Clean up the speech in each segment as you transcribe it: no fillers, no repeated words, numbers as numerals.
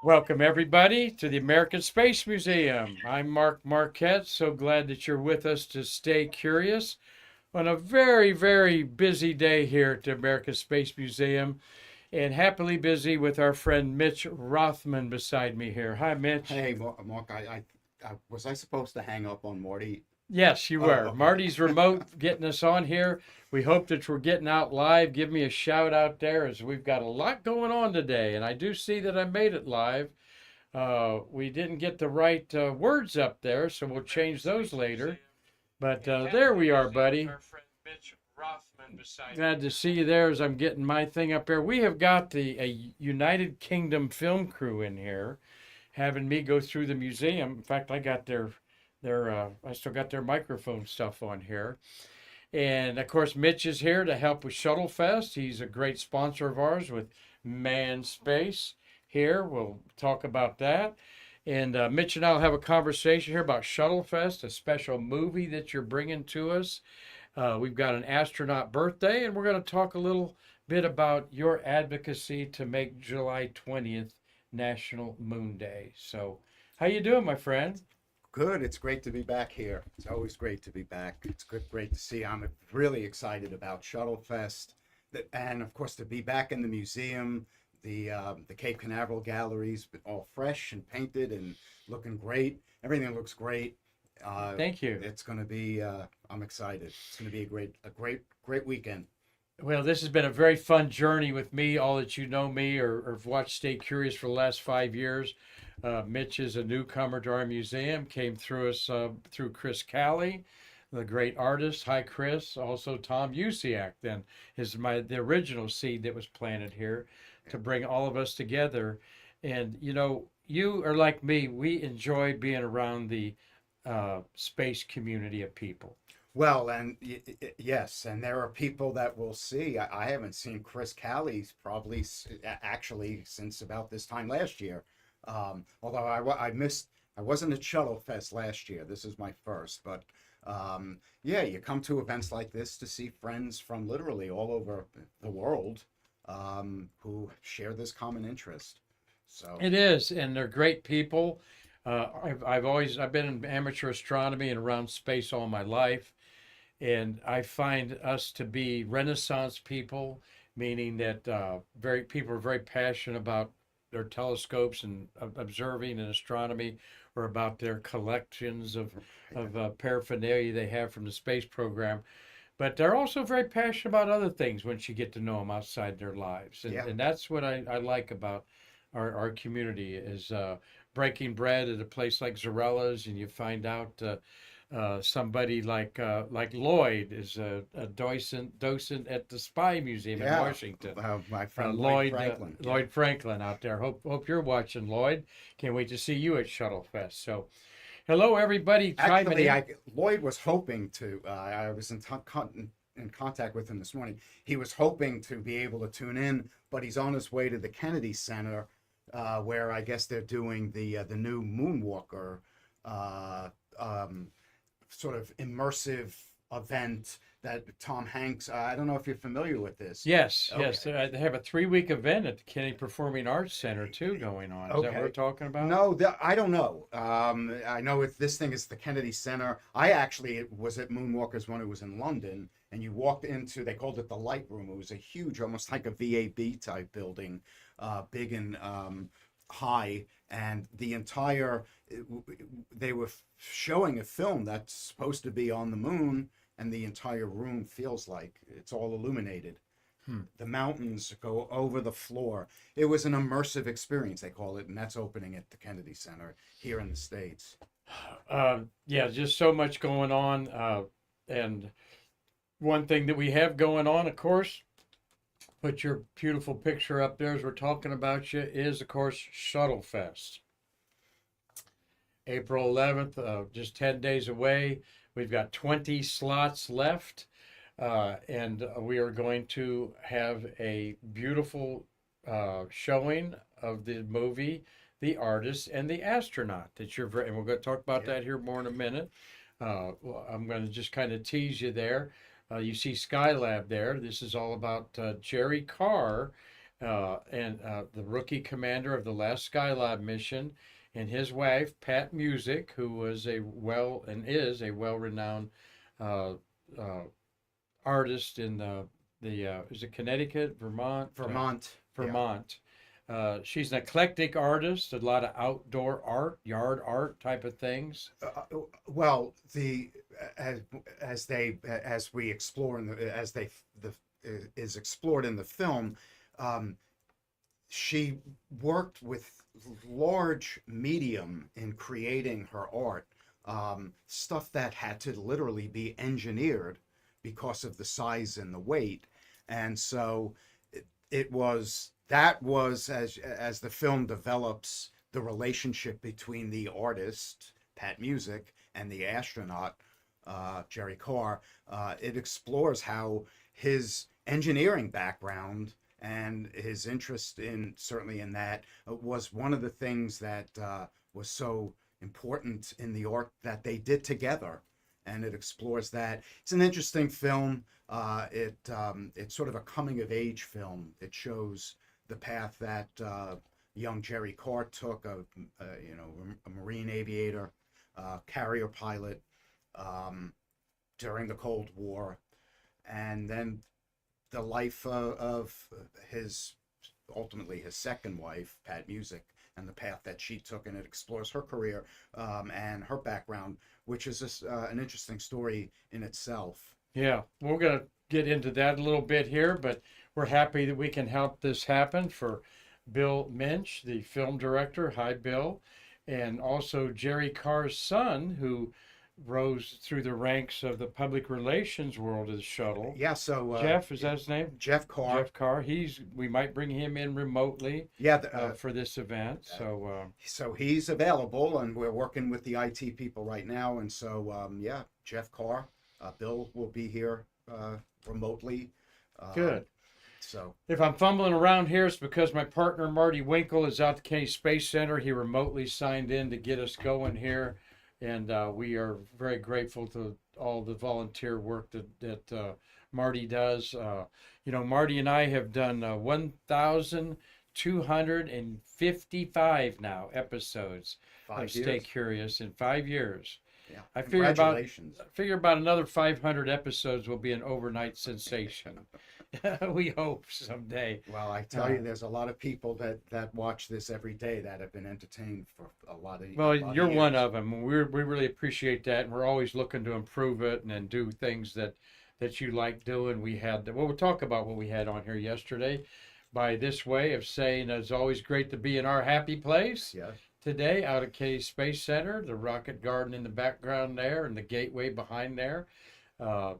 Welcome, everybody, to the American Space Museum. I'm Mark Marquette. So glad that you're with us to stay curious on a very, very busy day here at the American Space Museum, and happily busy with our friend Mitch Rothman beside me here. Hi, Mitch. Hey, Mark, was I supposed to hang up on Marty? Yes, you Oh, were. okay. Marty's remote getting us on here. We hope that we're getting out live. Give me a shout out there as we've got a lot going on today. And I do see that I made it live. We didn't get the right words up there, so we'll change those later. But there we are, buddy. Glad to see you there as I'm getting my thing up there. We have got a United Kingdom film crew in here having me go through the museum. In fact, I got I still got their microphone stuff on here. And of course, Mitch is here to help with Shuttle Fest. He's a great sponsor of ours with Man Space here. We'll talk about that. And Mitch and I will have a conversation here about Shuttle Fest, a special movie that you're bringing to us. We've got an astronaut birthday, and we're going to talk a little bit about your advocacy to make July 20th National Moon Day. So, how you doing, my friend? Good. It's great to be back here. It's always great to be back. It's great to see. I'm really excited about Shuttle Fest, and of course to be back in the museum. The Cape Canaveral galleries, all fresh and painted and looking great. Everything looks great. Thank you. It's going to be. I'm excited. It's going to be a great weekend. Well, this has been a very fun journey with me. All that you know me or have watched Stay Curious for the last 5 years. Mitch is a newcomer to our museum, came through us through Chris Callie, the great artist. Hi, Chris. Also, Tom Usiak, then, is the original seed that was planted here to bring all of us together. And, you are like me. We enjoy being around the space community of people. Well, and yes, and there are people that will see. I haven't seen Chris Callie's probably actually since about this time last year. Although I missed, I wasn't at Shuttle Fest last year. This is my first, but yeah, you come to events like this to see friends from literally all over the world who share this common interest. So It is, and they're great people. I've been in amateur astronomy and around space all my life, and I find us to be Renaissance people, meaning that very people are very passionate about their telescopes and observing and astronomy, or about their collections of paraphernalia they have from the space program. But they're also very passionate about other things once you get to know them outside their lives, and yeah, that's what I like about our community is breaking bread at a place like Zarella's, and you find out somebody like Lloyd is a docent at the Spy Museum in yeah, Washington. my friend Lloyd Lloyd Franklin. Yeah. Lloyd Franklin out there. Hope you're watching, Lloyd. Can't wait to see you at Shuttle Fest. So, hello everybody chiming Actually, in. Lloyd was hoping to. I was in contact with him this morning. He was hoping to be able to tune in, but he's on his way to the Kennedy Center, where I guess they're doing the new Moonwalker uh, um, sort of immersive event that Tom Hanks. I don't know if you're familiar with this. Yes, Okay. yes, they have a 3 week event at the Kennedy Performing Arts Center too going on. Is that what we're Okay. talking about? No, I don't know. I know this thing is the Kennedy Center. I actually was at Moonwalkers when it was in London, and you walked into, they called it the Light Room. It was a huge, almost like a VAB type building, big and high, and they were showing a film that's supposed to be on the moon, and the entire room feels like it's all illuminated. Hmm. The mountains go over the floor. It was an immersive experience, they call it, and that's opening at the Kennedy Center here in the States. Yeah, just so much going on. And one thing that we have going on, of course, put your beautiful picture up there as we're talking about you, is, of course, Shuttle Fest. April 11th, just 10 days away. We've got 20 slots left, and we are going to have a beautiful showing of the movie The Artist and the Astronaut that and we're going to talk about Yeah. that here more in a minute. Well, I'm going to just kind of tease you there. You see Skylab there. This is all about Jerry Carr, and the rookie commander of the last Skylab mission, and his wife, Pat Music, who was is a well-renowned uh, uh, artist in the is it Connecticut, Vermont, Vermont. Yeah. Vermont. She's an eclectic artist, a lot of outdoor art, yard art type of things. Well, the as we explore in the as they the is explored in the film, um, she worked with large medium in creating her art, stuff that had to literally be engineered because of the size and the weight, and so it was that was as the film develops the relationship between the artist Pat Music and the astronaut Jerry Carr. It explores how his engineering background and his interest in certainly in that was one of the things that was so important in the art that they did together, and it explores that. It's an interesting film. It's sort of a coming of age film. It shows the path that young Jerry Carr took, a Marine aviator, carrier pilot during the Cold War, and then the life of his ultimately his second wife, Pat Music, and the path that she took, and it explores her career and her background, which is just, an interesting story in itself. Yeah, we're going to get into that a little bit here, but we're happy that we can help this happen for Bill Minch, the film director. Hi, Bill. And also Jerry Carr's son, who rose through the ranks of the public relations world of the shuttle. Yeah, so Jeff, is that his name? Jeff Carr. Jeff Carr. We might bring him in remotely. Yeah, for this event. So he's available, and we're working with the IT people right now. And so yeah, Jeff Carr, Bill will be here remotely. Good. So if I'm fumbling around here, it's because my partner Marty Winkle is out at the Kennedy Space Center. He remotely signed in to get us going here, and we are very grateful to all the volunteer work that Marty does. Marty and I have done 1,255 now episodes of Stay Curious in 5 years. Yeah, I congratulations. figure about another 500 episodes will be an overnight sensation. We hope someday. Well, I tell you, there's a lot of people that watch this every day that have been entertained for a lot of. Well, you're years. one of them. We really appreciate that, and we're always looking to improve it and do things that you like doing. We'll talk about what we had on here yesterday. By this way of saying, it's always great to be in our happy place. Yeah. Today, out at Kennedy Space Center, the rocket garden in the background there, and the gateway behind there. A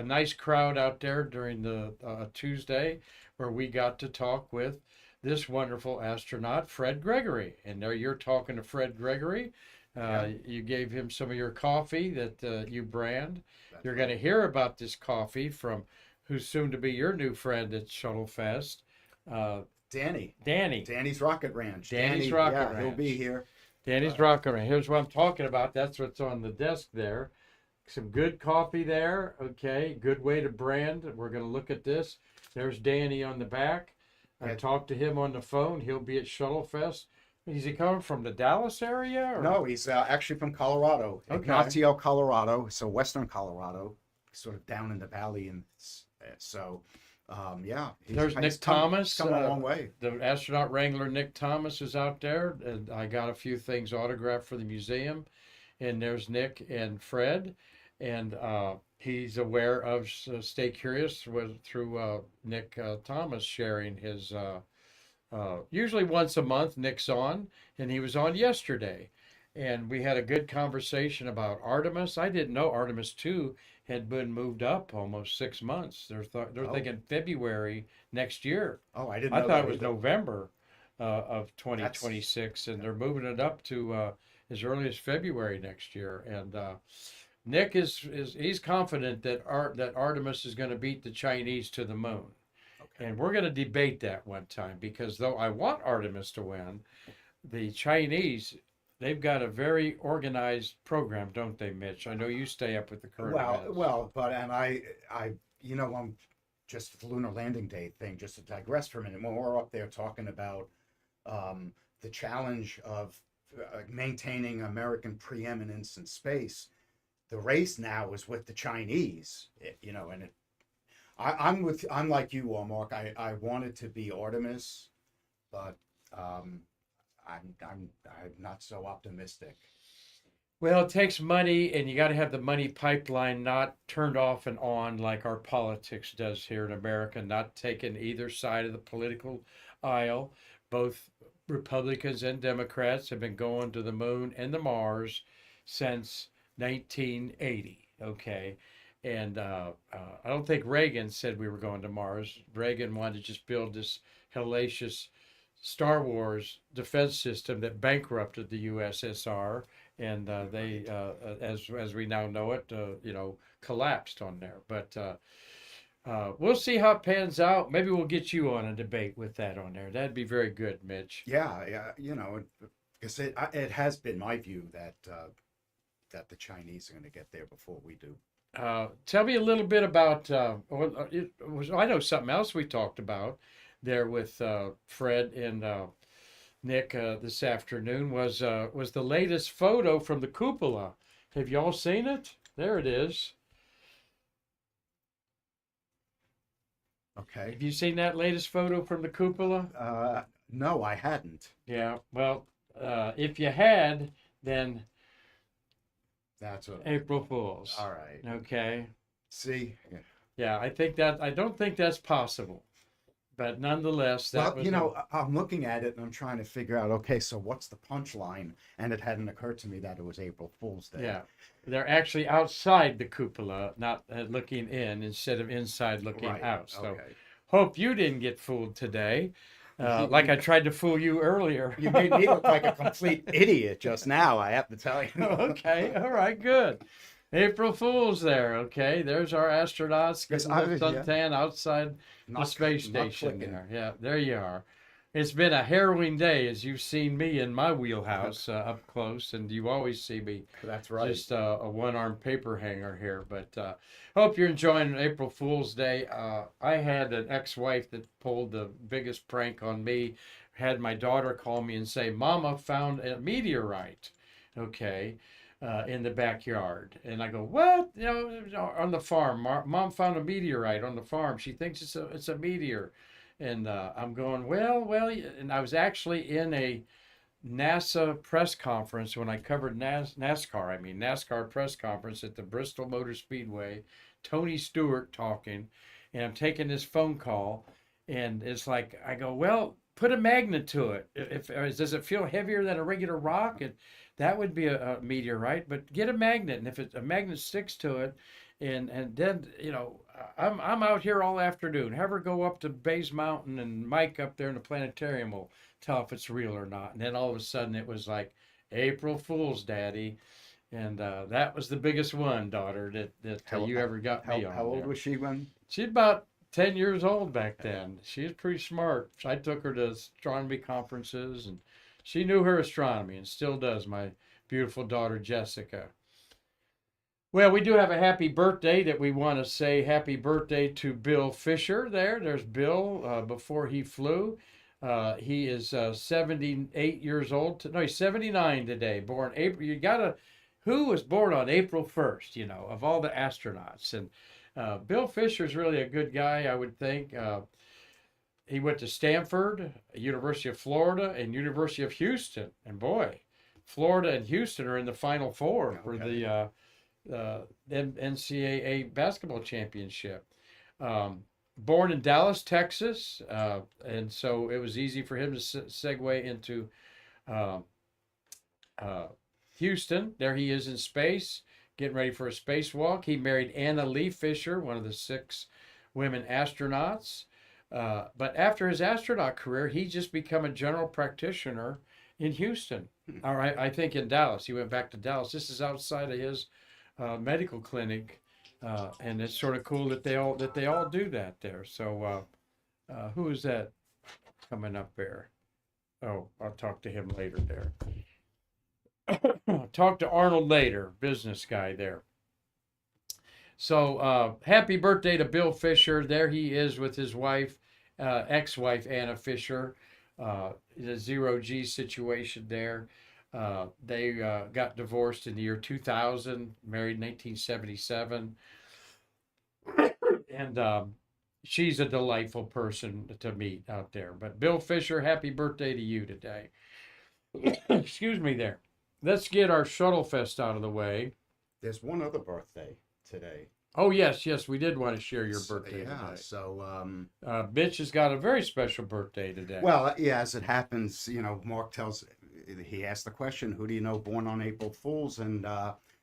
nice crowd out there during the Tuesday, where we got to talk with this wonderful astronaut, Fred Gregory. And there you're talking to Fred Gregory. You gave him some of your coffee that you brand. You're going to hear about this coffee from who's soon to be your new friend at Shuttlefest. Danny's Rocket Ranch. Danny's Rocket Ranch. He'll be here. Danny's Rocket Ranch. Here's what I'm talking about. That's what's on the desk there. Some good coffee there. Okay, good way to brand. We're going to look at this. There's Danny on the back. I talked to him on the phone. He'll be at Shuttlefest. Is he coming from the Dallas area? Or? No, he's actually from Colorado, Ignacio, Colorado. So western Colorado, sort of down in the valley, and so yeah. There's Nick Thomas. Come a long way. The astronaut wrangler Nick Thomas is out there, and I got a few things autographed for the museum. And there's Nick and Fred, and he's aware of Stay Curious through Nick Thomas sharing his. Usually once a month, Nick's on, and he was on yesterday. And we had a good conversation about Artemis. I didn't know Artemis 2 had been moved up almost 6 months. They're thinking February next year. Oh, I didn't know that. I thought it was November of 2026, and they're moving it up to as early as February next year. And Nick he's confident that Artemis is going to beat the Chinese to the moon. And we're going to debate that one time, because though I want Artemis to win, the Chinese, they've got a very organized program, don't they, Mitch? I know you stay up with the current events. Well, but and I just the lunar landing day thing, just to digress for a minute, when we're up there talking about the challenge of maintaining American preeminence in space, the race now is with the Chinese, you know, and I'm like you, Mark. I wanted to be Artemis, but I'm not so optimistic. Well, it takes money, and you got to have the money pipeline not turned off and on like our politics does here in America, not taking either side of the political aisle. Both Republicans and Democrats have been going to the moon and the Mars since 1980. Okay. And I don't think Reagan said we were going to Mars. Reagan wanted to just build this hellacious Star Wars defense system that bankrupted the USSR, and they, as we now know it, collapsed on there. But we'll see how it pans out. Maybe we'll get you on a debate with that on there. That'd be very good, Mitch. Yeah, yeah, you know, because it has been my view that that the Chinese are going to get there before we do. Tell me a little bit about. I know something else we talked about there with Fred and Nick this afternoon was the latest photo from the cupola. Have you all seen it? There it is. Okay. Have you seen that latest photo from the cupola? No, I hadn't. Yeah. Well, if you had, then That's what. April Fools. All right. Okay. See. Yeah, I don't think that's possible. But nonetheless, that Well, was you know, I'm looking at it and I'm trying to figure out, okay, so what's the punchline? And it hadn't occurred to me that it was April Fool's Day. yeah. They're actually outside the cupola, not looking in instead of inside looking Right. out. So Okay. hope you didn't get fooled today, like I tried to fool you earlier. You made me look like a complete idiot just now, I have to tell you. Okay, all right, good. April Fool's there. Okay, there's our astronauts Yes, getting the yeah. suntan outside the Not- space not station clicking. there. Yeah, there you are. It's been a harrowing day as you've seen me in my wheelhouse up close, and you always see me That's right. just a one-armed paper hanger here. But hope you're enjoying April Fool's Day. I had an ex-wife that pulled the biggest prank on me. Had my daughter call me and say, "Mama found a meteorite." Okay. In the backyard, and I go, "What? You know, on the farm. Mom found a meteorite on the farm. She thinks it's a meteor." And I'm going, well, and I was actually in a NASA press conference when I covered NASCAR. I mean, NASCAR press conference at the Bristol Motor Speedway. Tony Stewart talking, and I'm taking this phone call, and it's like I go, "Well, put a magnet to it. Does it feel heavier than a regular rock?" And that would be a meteorite, but get a magnet, and if a magnet sticks to it, and then I'm out here all afternoon. Have her go up to Bays Mountain, and Mike up there in the planetarium will tell if it's real or not. And then all of a sudden it was like April Fool's, Daddy, and that was the biggest one, daughter, that you ever got me on. How old there. was she when? She's about 10 years old back then. She was pretty smart. I took her to astronomy conferences, and she knew her astronomy and still does, my beautiful daughter, Jessica. Well, we do have a happy birthday that we want to say happy birthday to Bill Fisher there. There's Bill before he flew. He is 78 years old. No, he's 79 today. Born April. Who was born on April 1st, of all the astronauts? And Bill Fisher's really a good guy, I would think. He went to Stanford, University of Florida, and University of Houston. And boy, Florida and Houston are in the Final Four for the NCAA basketball championship. Born in Dallas, Texas, and so it was easy for him to segue into Houston. There he is in space, getting ready for a spacewalk. He married Anna Lee Fisher, one of the 6 women astronauts. But after his astronaut career, he just became a general practitioner in Houston. All right, I think in Dallas. He went back to Dallas. This is outside of his medical clinic, and it's sort of cool that they all do that there. So, who is that coming up there? Oh, I'll talk to him later there. Talk to Arnold later, business guy there. So happy birthday to Bill Fisher. There he is with his wife, ex-wife Anna Fisher. The zero G situation there. They got divorced in the year 2000, married in 1977, and she's a delightful person to meet out there. But Bill Fisher, happy birthday to you today. Excuse me there. Let's get our Shuttle Fest out of the way. There's one other birthday today. Oh, yes, yes, we did want to share your birthday Yeah, today. so Mitch has got a very special birthday today. well, yeah, as it happens, Mark he asked the question, who do you know born on April Fools? And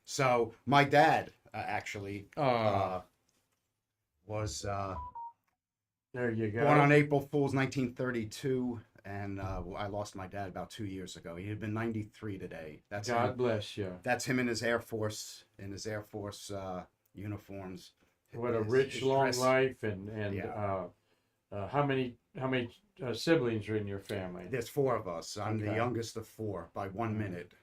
so my dad actually was there you go. born on April Fools 1932, and I lost my dad about 2 years ago. He had been 93 today. That's God him. bless you. That's him in his Air Force uniforms. What a His- rich, his long dress. life, and Yeah. how many siblings are in your family? There's four of us. I'm the Okay. youngest of four by 1 minute.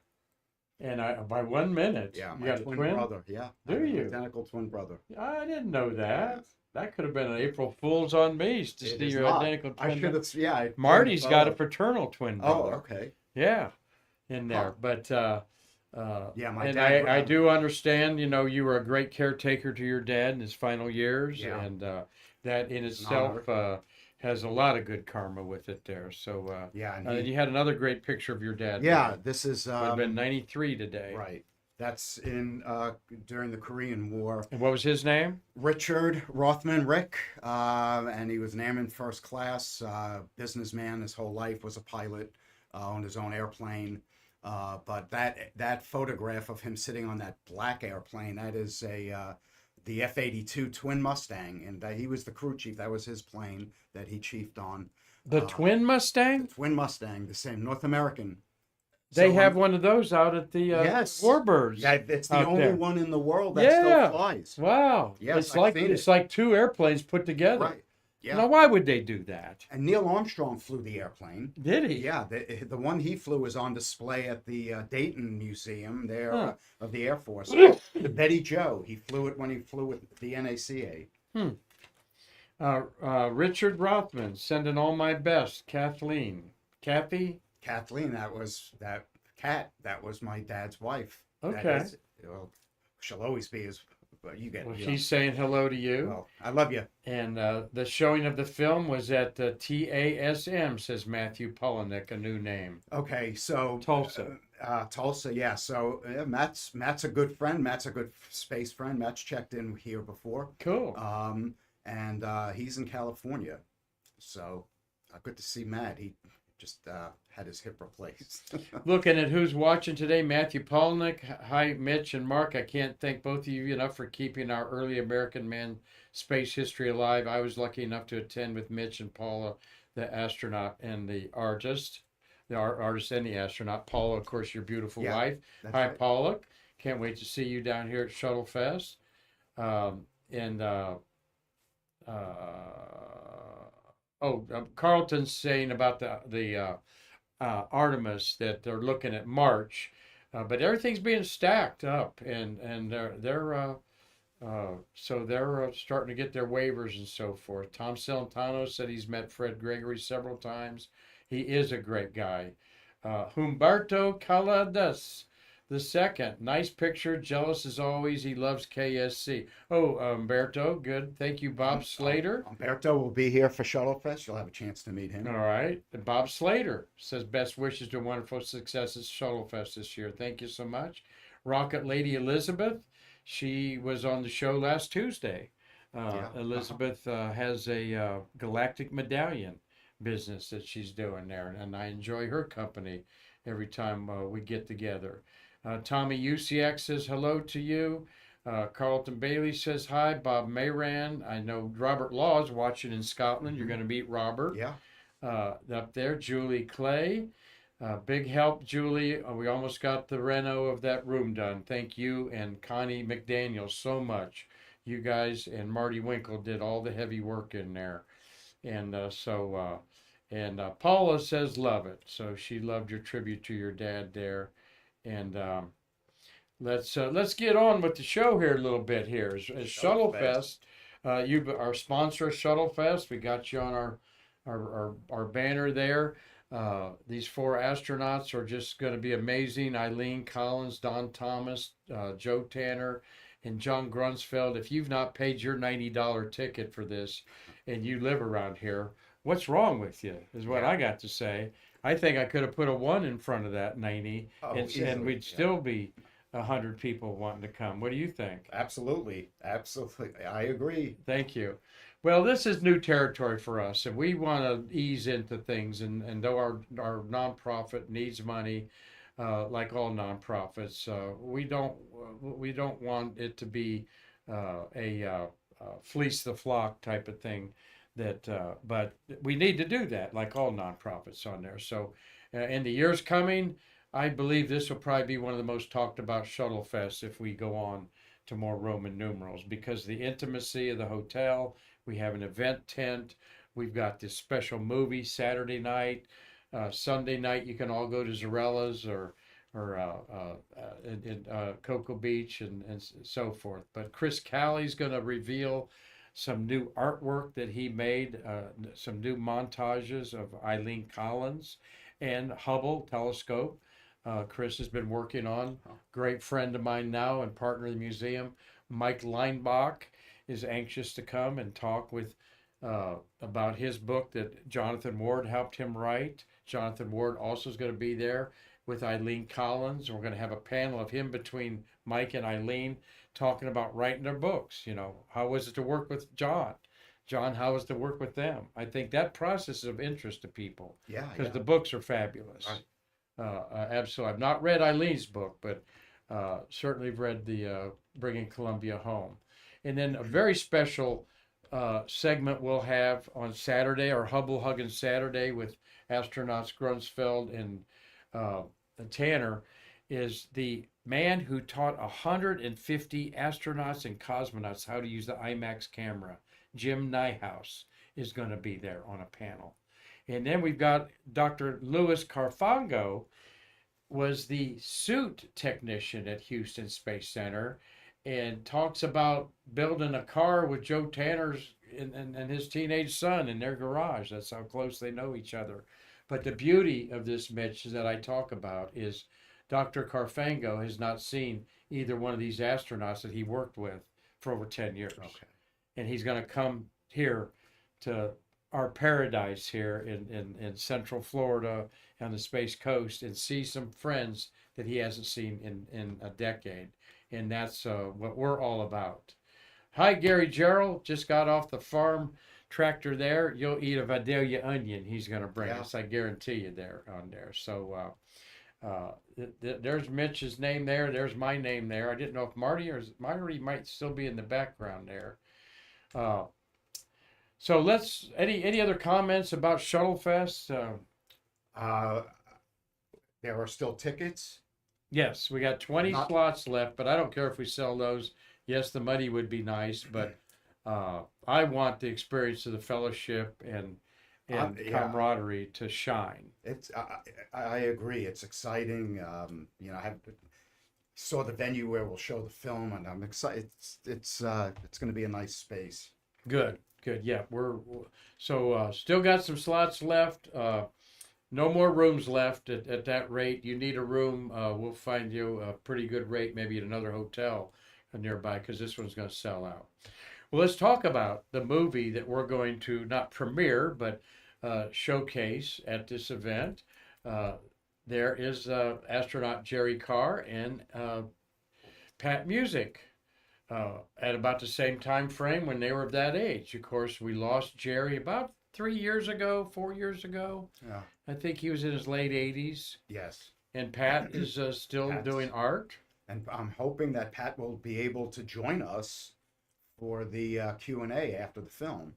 And by 1 minute, Yeah, you my got a twin twin? brother. Yeah, Do I have an you? identical twin brother. I didn't know that. Yeah. That could have been an April Fool's on me to It see is your not. identical I twin. should have. Yeah, I Marty's got a photo. fraternal twin Oh, brother. okay. Yeah, in there. Huh. But Yeah, my and dad. I do understand. You were a great caretaker to your dad in his final years, Yeah. and that in It's an itself has a lot of good karma with it there. So Yeah, and and you had another great picture of your dad. yeah, there. this is Would have been 93 today. right. That's in during the Korean War. And what was his name? Richard Rothman, Rick, and he was an airman first class, businessman. His whole life was a pilot, on his own airplane. But that photograph of him sitting on that black airplane, that is the F-82 Twin Mustang, and he was the crew chief. That was his plane that he chiefed on. The twin Mustang? The Twin Mustang, the same North American. They So, have one of those out at the yes. Warbirds. Yeah, it's the out only there. one in the world that Yeah. still flies. Wow. Yes, it's I've like seen it's it. like two airplanes put together. Right. Yeah. Now, why would they do that? And Neil Armstrong flew the airplane. Did he? Yeah, the one he flew is on display at the Dayton Museum there Huh. of the Air Force. The Betty Joe, he flew it when he flew with the NACA. Richard Rothman, sending all my best. Kathleen. Kathy? Kathleen, that was my dad's wife. Okay. That is, well, she'll always be his. Well, you get Well, it. you she's saying hello to know. you. Well, I love you. And the showing of the film was at TASM, says Matthew Polinick, a new name. Okay, so Tulsa. Tulsa, yeah. So Matt's a good friend. Matt's a good space friend. Matt's checked in here before. Cool. And he's in California. So good to see Matt. He just had his hip replaced. Looking at who's watching today, Matthew Polnick. Hi, Mitch and Mark. I can't thank both of you enough for keeping our early American man space history alive. I was lucky enough to attend with Mitch and Paula, the astronaut and the artist. The artist and the astronaut. Paula, of course, your beautiful Yeah, wife. That's Hi, right. Paula. Can't wait to see you down here at Shuttle Fest. Carlton's saying about the Artemis that they're looking at March, but everything's being stacked up, and they're starting to get their waivers and so forth. Tom Celentano said he's met Fred Gregory several times. He is a great guy. Humberto Caladas the second, nice picture. Jealous as always. He loves KSC. Oh, Humberto, good. Thank you, Bob Slater. Umberto will be here for Shuttle Fest. You'll have a chance to meet him. All right. And Bob Slater says best wishes to wonderful success at Shuttle Fest this year. Thank you so much. Rocket Lady Elizabeth, she was on the show last Tuesday. Yeah. Elizabeth has a galactic medallion business that she's doing there, and I enjoy her company every time we get together. Tommy Usiak says hello to you. Carlton Bailey says hi. Bob Mayran. I know Robert Law is watching in Scotland. You're going to meet Robert. Yeah. Up there. Julie Clay. Big help, Julie. We almost got the reno of that room done. Thank you and Connie McDaniel so much. You guys and Marty Winkle did all the heavy work in there. And Paula says love it. So she loved your tribute to your dad there. And let's get on with the show here a little bit here. As Shuttle Shuttlefest. Fest, you our sponsor, Shuttle Fest. We got you on our banner there. These four astronauts are just going to be amazing. Eileen Collins, Don Thomas, Joe Tanner, and John Grunsfeld. If you've not paid your $90 ticket for this, and you live around here, what's wrong with you? Is what Yeah. I got to say. I think I could have put a one in front of that 90, Oh, and easily, we'd yeah. still be 100 people wanting to come. What do you think? Absolutely, absolutely. I agree. Thank you. Well, this is new territory for us, and we want to ease into things. And though our nonprofit needs money, like all nonprofits, we don't want it to be fleece the flock type of thing. But we need to do that, like all nonprofits on there. So, in the years coming, I believe this will probably be one of the most talked about shuttle fests if we go on to more Roman numerals because the intimacy of the hotel. We have an event tent. We've got this special movie Saturday night. Sunday night, you can all go to Zarella's or in Cocoa Beach and so forth. But Chris Callie's going to reveal some new artwork that he made, some new montages of Eileen Collins and Hubble telescope. Chris has been working on. Great friend of mine now and partner of the museum. Mike Leinbach is anxious to come and talk with about his book that Jonathan Ward helped him write. Jonathan Ward also is going to be there with Eileen Collins. We're going to have a panel of him between Mike and Eileen talking about writing their books. You know, how was it to work with John? John, how was it to work with them? I think that process is of interest to people Yeah, because yeah. the books are fabulous. Right. Absolutely. I've not read Eileen's book, but certainly read the Bringing Columbia Home. And then a very special segment we'll have on Saturday, our Hubble Hugging Saturday with astronauts Grunsfeld and Tanner, is the man who taught 150 astronauts and cosmonauts how to use the IMAX camera. Jim Nyhouse is going to be there on a panel. And then we've got Dr. Louis Carfango, was the suit technician at Houston Space Center and talks about building a car with Joe Tanner's and his teenage son in their garage. That's how close they know each other. But the beauty of this, Mitch, that I talk about is Dr. Carfango has not seen either one of these astronauts that he worked with for over 10 years. Okay. And he's going to come here to our paradise here in Central Florida on the Space Coast and see some friends that he hasn't seen in a decade. And that's what we're all about. Hi, Gary Gerald. Just got off the farm tractor there. You'll eat a Vidalia onion he's going to bring us. I guarantee you there on there. So there's Mitch's name there. There's my name there. I didn't know if Marty might still be in the background there. So let's any other comments about Shuttle Fest? There are still tickets. Yes, we got 20 Not- slots left, but I don't care if we sell those. Yes, the money would be nice, but I want the experience of the fellowship and Yeah. camaraderie to shine. It's I agree. It's exciting. I saw the venue where we'll show the film, and I'm excited. It's going to be a nice space. Good. Yeah, we're so still got some slots left. No more rooms left at that rate. You need a room. We'll find you a pretty good rate, maybe at another hotel nearby, because this one's going to sell out. Well, let's talk about the movie that we're going to not premiere, but showcase at this event. There is astronaut Jerry Carr and Pat Music. At about the same time frame when they were of that age. Of course, we lost Jerry about 4 years ago. Yeah. I think he was in his late 80s. Yes. And Pat is still Pat's- doing art. And I'm hoping that Pat will be able to join us for the Q&A after the film.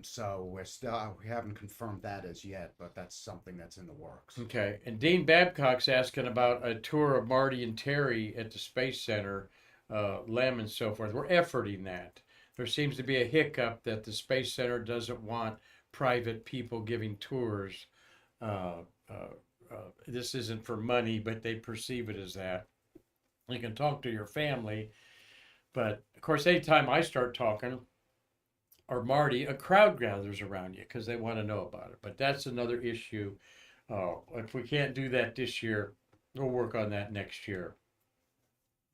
So we haven't confirmed that as yet, but that's something that's in the works. Okay. And Dean Babcock's asking about a tour of Marty and Terry at the Space Center, Lem and so forth. We're efforting that. There seems to be a hiccup that the Space Center doesn't want private people giving tours. This isn't for money, but they perceive it as that. You can talk to your family, but of course, anytime I start talking, or Marty, a crowd gathers around you because they want to know about it. But that's another issue. If we can't do that this year, we'll work on that next year.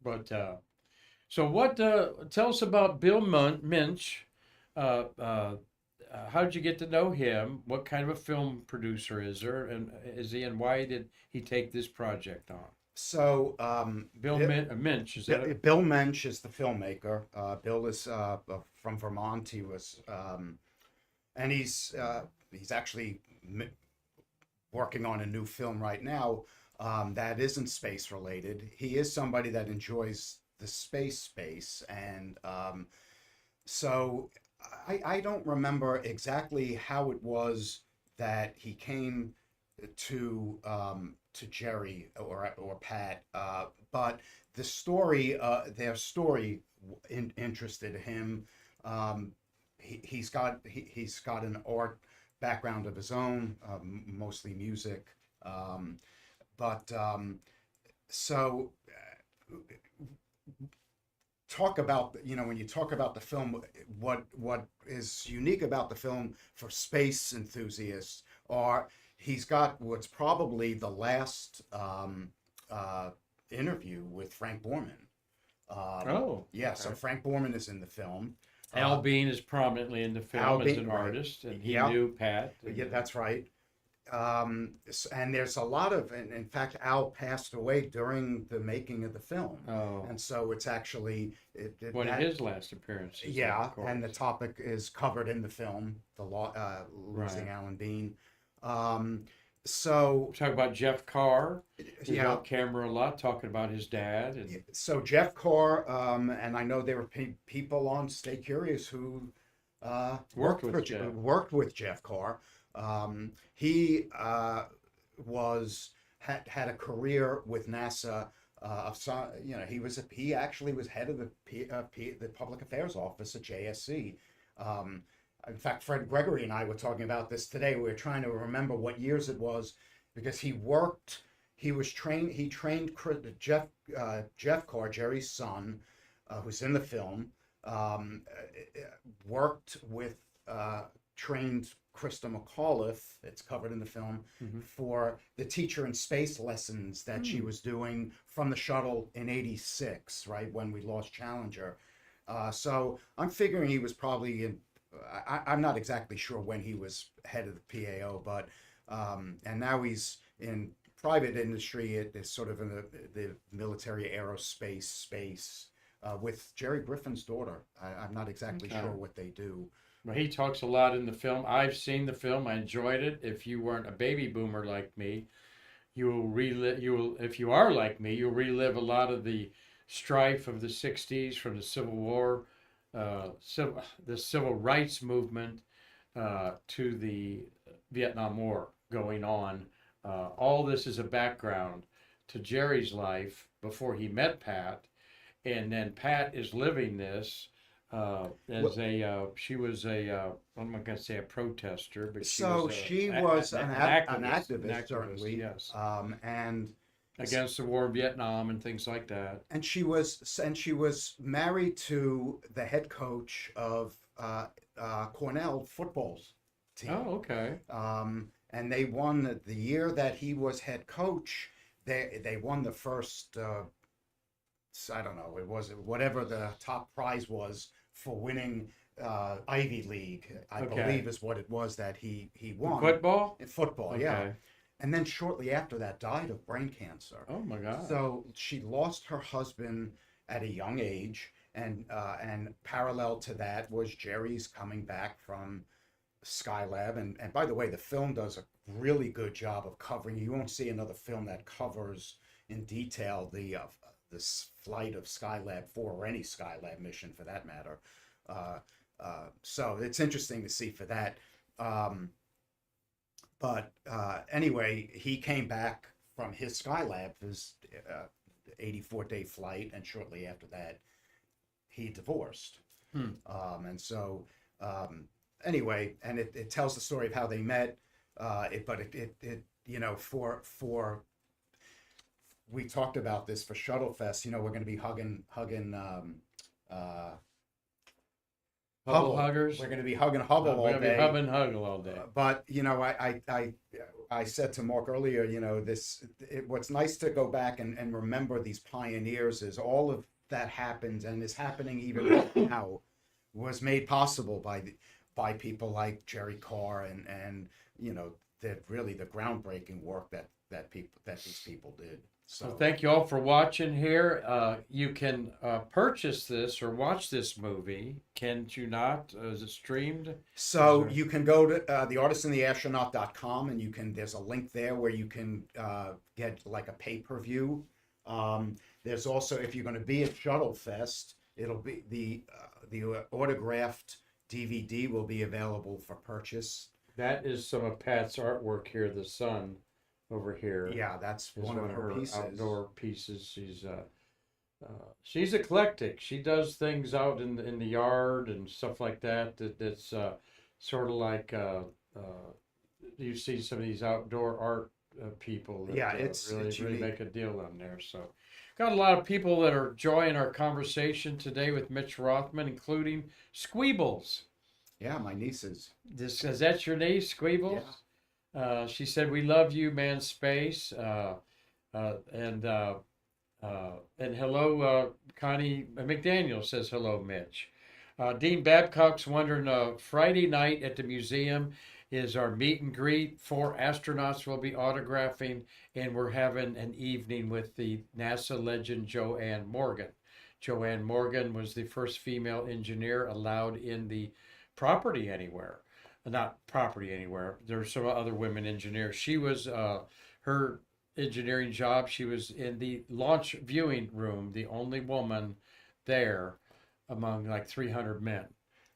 But so, what? Tell us about Bill Minch. Uh, uh, how did you get to know him? What kind of a film producer is there, and is he, and why did he take this project on? So, Minch, is that it? Bill Mensch is the filmmaker. Bill is from Vermont. And he's actually working on a new film right now that isn't space related. He is somebody that enjoys the space, and so I don't remember exactly how it was that he came to Jerry or Pat, but their story interested him. He's got an art background of his own, mostly music, but so talk about, when you talk about the film, what is unique about the film for space enthusiasts are he's got what's probably the last interview with Frank Borman. Oh, Yeah, so okay. Frank Borman is in the film. Al Bean is prominently in the film as an Right. artist, and he Yeah, knew Pat. yeah, that's right. And there's a lot of, and in fact, Al passed away during the making of the film, Oh, and so it's actually one of his last appearances, yeah, of course. and the topic is covered in the film, losing Right. Alan Bean. Um, so Talk about Jeff Carr, who's yeah, on camera a lot, talking about his dad, and so Jeff Carr, and I know there were people on Stay Curious who worked with Jeff. worked with Jeff Carr. He was had a career with NASA. Of some, he actually was head of the public affairs office at JSC. In fact, Fred Gregory and I were talking about this today. We were trying to remember what years it was because he worked. He trained Jeff Carr, Jerry's son, who's in the film. Worked with trained Krista McAuliffe, it's covered in the film, Mhm. for the teacher in space lessons that she was doing from the shuttle in '86, right, when we lost Challenger. So I'm figuring he was probably in, I'm not exactly sure when he was head of the PAO, but, and now he's in private industry, it's sort of in the military aerospace space with Jerry Griffin's daughter. I'm not exactly Okay. sure what they do. Well, he talks a lot in the film. I've seen the film. I enjoyed it. If you weren't a baby boomer like me, you will relive. You will, if you are like me, you'll relive a lot of the strife of the '60s, from the Civil War, the Civil Rights Movement, to the Vietnam War going on. All this is a background to Jerry's life before he met Pat, and then Pat is living this as she was I'm not going to say a protester, but she So was she was an an activist, activist, certainly, yes, and against the war in Vietnam and things like that. she was married to the head coach of Cornell football's team. Oh, okay. And they won the year that he was head coach. They won the first. I don't know. It was whatever the top prize was for winning Ivy League. I Okay. believe is what it was that he won. Football. In football, yeah. Okay. And then shortly after that, died of brain cancer. Oh my God. So she lost her husband at a young age, and parallel to that was Jerry's coming back from Skylab. And by the way, the film does a really good job of covering. You won't see another film that covers in detail this flight of Skylab 4 or any Skylab mission for that matter. So it's interesting to see for that. But anyway, he came back from his Skylab, his 84-day flight, and shortly after that, he divorced. And so, anyway, and it tells the story of how they met. But it for we talked about this for Shuttle Fest. You know, we're going to be hugging uh, Hubble Hubble. huggers. We're going to be hugging Hubble We're all gonna be day. hubbing huggle all day. But you know, I said to Mark earlier, you know, what's nice to go back and remember these pioneers is all of that happened and is happening even right now was made possible by people like Jerry Carr and you know, that really the groundbreaking work that these people did. So So thank you all for watching here. You can purchase this or watch this movie. Can you not? Is it streamed? So you can go to theartistandtheastronaut.com and there's a link there where you can get like a pay-per-view. There's also, if you're going to be at Shuttle Fest, it'll be the autographed DVD will be available for purchase. That is some of Pat's artwork here. The sun over here. Yeah, that's is one of her pieces. outdoor pieces. She's eclectic. She does things out in the yard and stuff like that. That's sort of like you see some of these outdoor art people. That, Yeah, it's really unique. make a deal on there. So, got a lot of people that are enjoying our conversation today with Mitch Rothman, including Squeebles. Yeah, my nieces. Is that your niece, Squeebles? Yeah. She said, "We love you, man. Space." And hello, Connie McDaniel says hello, Mitch. Dean Babcock's wondering, Friday night at the museum is our meet and greet. 4 astronauts will be autographing, and we're having an evening with the NASA legend Joanne Morgan. Joanne Morgan was the first female engineer allowed in the property anywhere. Not property anywhere. There's some other women engineers. She was her engineering job. She was in the launch viewing room, the only woman there among like 300 men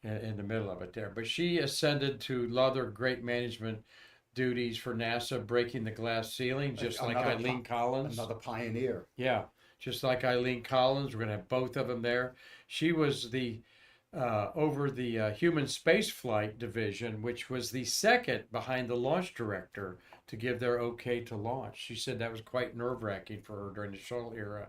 in the middle of it there. But she ascended to other great management duties for NASA, breaking the glass ceiling, just like Eileen Collins. Another pioneer. Yeah, just like Eileen Collins. We're going to have both of them there. She was the over the human spaceflight division, which was the second behind the launch director to give their okay to launch. She said that was quite nerve-wracking for her during the shuttle era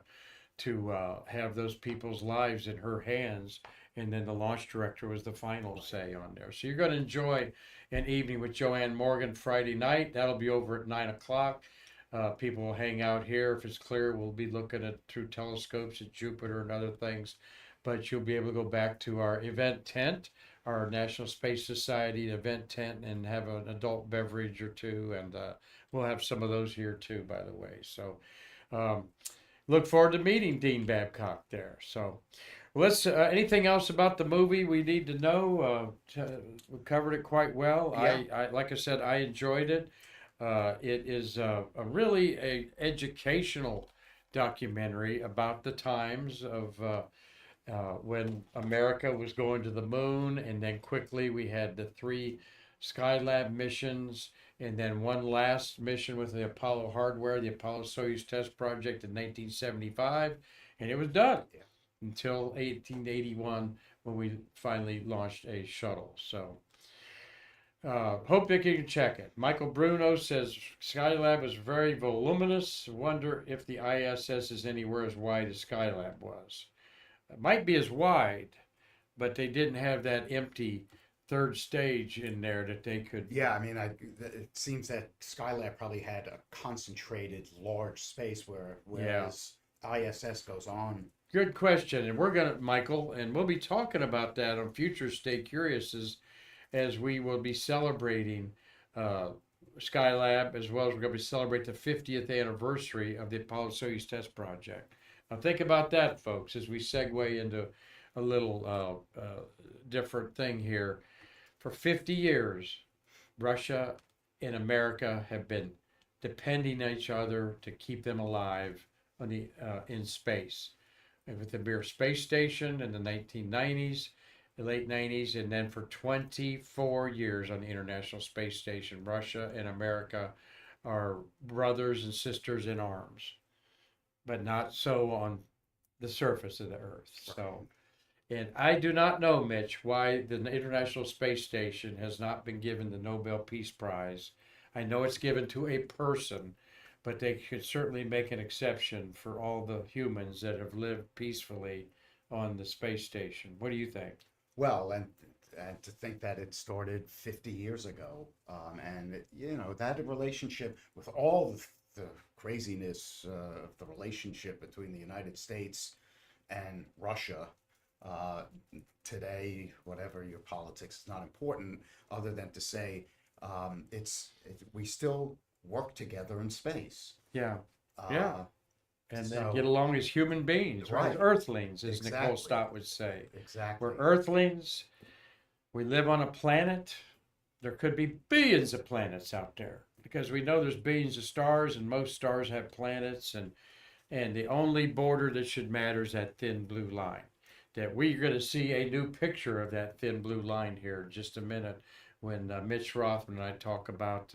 to have those people's lives in her hands, and then the launch director was the final say on there. So you're going to enjoy an evening with Joanne Morgan Friday night. That'll be over at 9 o'clock. People will hang out here. If it's clear, we'll be looking at through telescopes at Jupiter and other things. But you'll be able to go back to our event tent, our National Space Society event tent, and have an adult beverage or two. And we'll have some of those here too, by the way. So look forward to meeting Dean Babcock there. So let's, anything else about the movie we need to know? We covered it quite well. Yeah. I like I said, I enjoyed it. It is a really educational documentary about the times of when America was going to the moon, and then quickly we had the 3 Skylab missions, and then one last mission with the Apollo hardware, the Apollo-Soyuz test project in 1975, and it was done until 1881 when we finally launched a shuttle. So hope that you can check it. Michael Bruno says Skylab is very voluminous. Wonder if the ISS is anywhere as wide as Skylab was. It might be as wide, but they didn't have that empty 3rd stage in there that they could. Yeah, I mean, it seems that Skylab probably had a concentrated large space whereas ISS goes on. Good question, and we're gonna, Michael, and we'll be talking about that on future Stay Curious as we will be celebrating Skylab, as well as we're going to be celebrating the 50th anniversary of the Apollo-Soyuz test project. Now think about that, folks, as we segue into a little different thing here. For 50 years, Russia and America have been depending on each other to keep them alive on the in space. And with the Mir space station in the 1990s, the late 90s, and then for 24 years on the International Space Station, Russia and America are brothers and sisters in arms, but not so on the surface of the Earth. So, and I do not know, Mitch, why the International Space Station has not been given the Nobel Peace Prize. I know it's given to a person, but they could certainly make an exception for all the humans that have lived peacefully on the space station. What do you think? Well, and to think that it started 50 years ago, and you know that relationship with all the craziness of the relationship between the United States and Russia. Uh, Today, whatever your politics is not important, other than to say we still work together in space. Yeah, yeah. Uh, And they get so along as human beings, right? As right, earthlings, as Nicole exactly, Stott would say. We're exactly. earthlings. We live on a planet. There could be billions of planets out there because we know there's billions of stars, and most stars have planets. And the only border that should matter is that thin blue line. That we're going to see a new picture of that thin blue line here in just a minute when Mitch Rothman and I talk about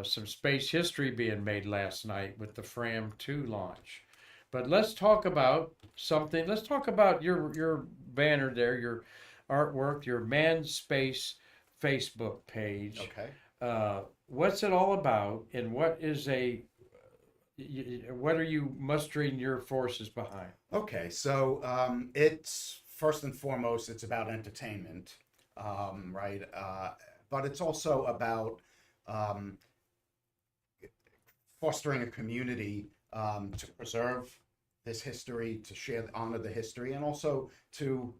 some space history being made last night with the Fram 2 launch. But let's talk about something. Let's talk about your banner there, your artwork, your Manned Space Facebook page. Okay. What's it all about, and what are you mustering your forces behind? Okay, so it's first and foremost, it's about entertainment, right? But it's also about um, fostering a community to preserve this history, to share, honor the history, and also to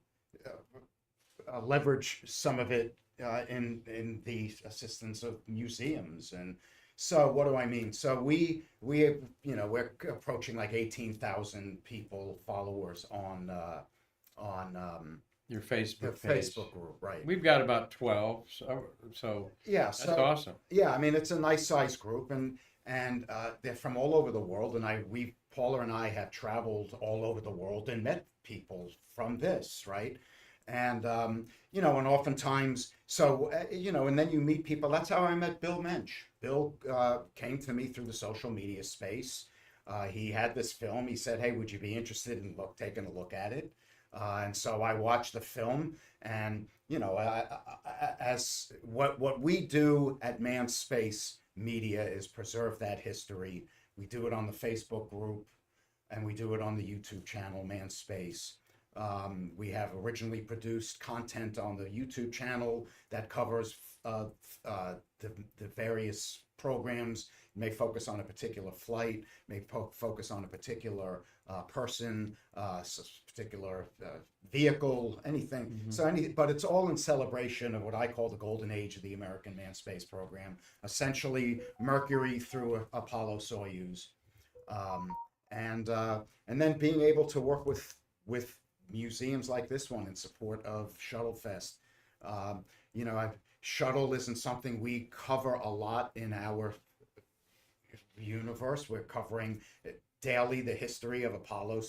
leverage some of it in the assistance of museums. And so what do I mean? So we we're approaching like 18,000 people, followers on Your the Facebook page. Facebook group, right? We've got about 12, so Yeah, that's so awesome. yeah, I mean it's a nice size group, and they're from all over the world, and Paula and I have traveled all over the world and met people from this, right? And and oftentimes, so and then you meet people. That's how I met Bill Mensch. Bill came to me through the social media space. He had this film. He said, "Hey, would you be interested in taking a look at it?" And so I watched the film, and as what we do at Man Space Media is preserve that history. We do it on the Facebook group, and we do it on the YouTube channel Man Space. We have originally produced content on the YouTube channel that covers the various programs. May focus on a particular flight, may focus on a particular person, particular vehicle, anything. Mm-hmm. But it's all in celebration of what I call the golden age of the American manned space program. Essentially, Mercury through Apollo Soyuz, um, and then being able to work with museums like this one in support of Shuttle Fest. Shuttle isn't something we cover a lot in our universe. We're covering daily the history of Apollo.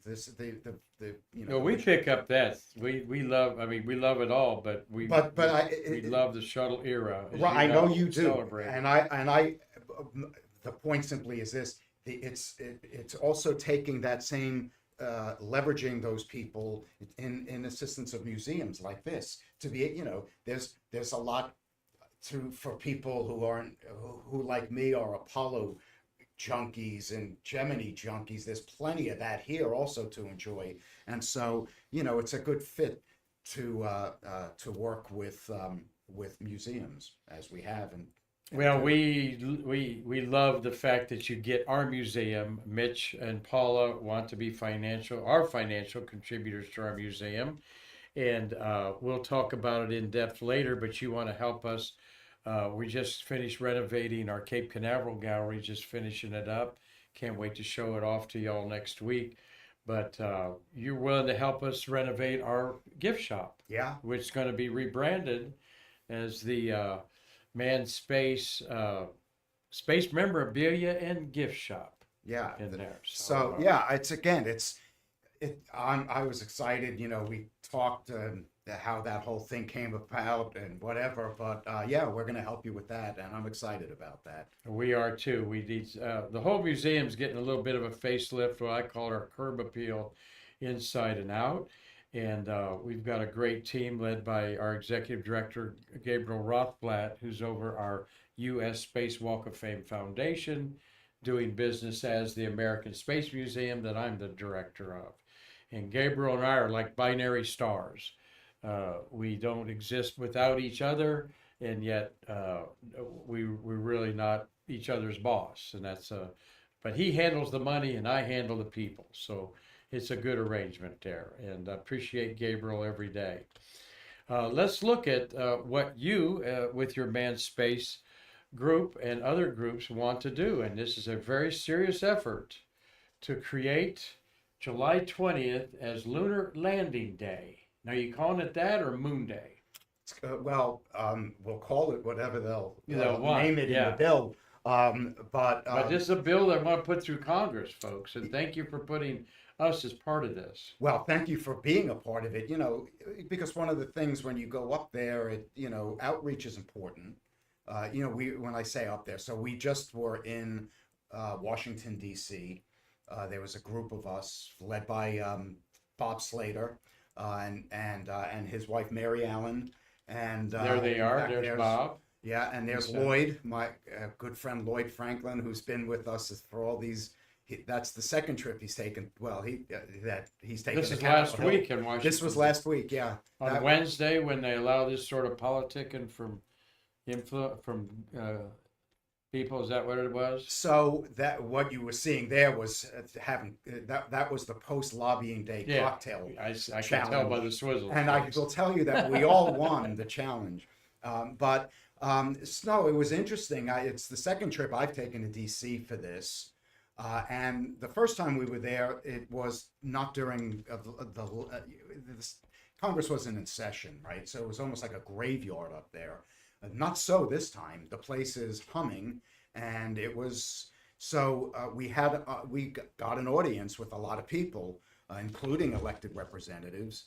This the No, we pick up that. We love. I mean, we love it all, but we love the shuttle era. Right, I know you do, celebrate. and I the point simply is this: it's also taking that same leveraging those people in assistance of museums like this to be there's a lot for people who like me are Apollo junkies and Gemini junkies. There's plenty of that here also to enjoy, and so it's a good fit to work with museums as we have. Well, we love the fact that you get our museum. Mitch and Paula want to be our financial contributors to our museum, and we'll talk about it in depth later. But you want to help us. We just finished renovating our Cape Canaveral gallery, just finishing it up. Can't wait to show it off to y'all next week. But you're willing to help us renovate our gift shop, Yeah, which is going to be rebranded as the Manned Space Space Memorabilia and Gift Shop yeah. in there. So yeah, I was excited. We talked how that whole thing came about and whatever. But yeah, we're going to help you with that, and I'm excited about that. We are too. We need the whole museum's getting a little bit of a facelift, what I call our curb appeal, inside and out. And we've got a great team led by our executive director, Gabriel Rothblatt, who's over our U.S. Space Walk of Fame Foundation. doing business as the American Space Museum that I'm the director of. And Gabriel and I are like binary stars. We don't exist without each other, and yet we're really not each other's boss. And that's but he handles the money and I handle the people. So it's a good arrangement there, and I appreciate Gabriel every day. Let's look at what you, with your manned space group and other groups, want to do. And this is a very serious effort to create July 20th as Lunar Landing Day. Now, you calling it that or Moon Day? We'll call it whatever they'll want, name it in yeah. the bill. But this is a bill that I want to put through Congress, folks, and thank you for putting us as part of this. Well, thank you for being a part of it. Because one of the things when you go up there, outreach is important. When I say up there, so we just were in Washington, D.C. There was a group of us led by Bob Slater and his wife Mary Allen, and there they are. There's Bob. Yeah, and there's Lloyd, my good friend Lloyd Franklin, who's been with us for all these. That's the second trip he's taken. Well, he's taken. This is last week in Washington. This was last week, yeah. On Wednesday, when they allow this sort of politicking from people, is that what it was? So that what you were seeing there was having that was the post lobbying day cocktail. I can tell by the swizzle. And I will tell you that we all won the challenge. No, it was interesting. It's the second trip I've taken to DC for this. And the first time we were there, it was not during Congress wasn't in session, right? So it was almost like a graveyard up there. Not so this time. The place is humming, and it was so we got an audience with a lot of people, including elected representatives,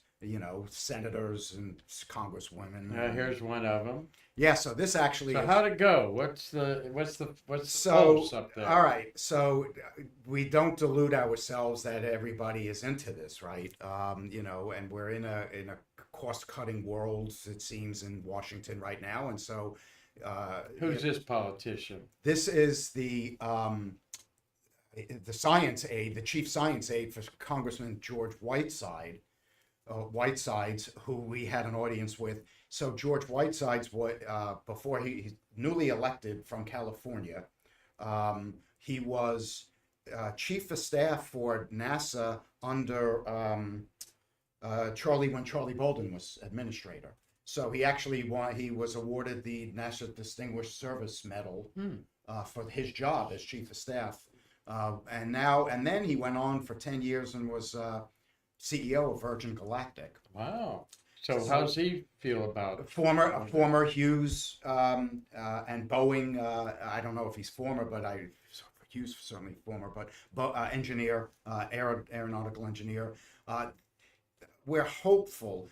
senators and congresswomen. Here's one of them. Yeah, so this actually. So how'd it go? What's the pulse up there? All right, so we don't delude ourselves that everybody is into this, right? And we're in a cost-cutting world, it seems, in Washington right now, and so. Who's this politician? This is the science aide, the chief science aide for Congressman George Whitesides, who we had an audience with. So George Whitesides, before he's newly elected from California, he was chief of staff for NASA under when Charlie Bolden was administrator. So he actually he was awarded the NASA Distinguished Service Medal for his job as chief of staff. And then he went on for 10 years and was CEO of Virgin Galactic. Wow. So how does he feel about it? Former Hughes and Boeing. I don't know if he's former, but Hughes certainly former, but engineer, aeronautical engineer. We're hopeful.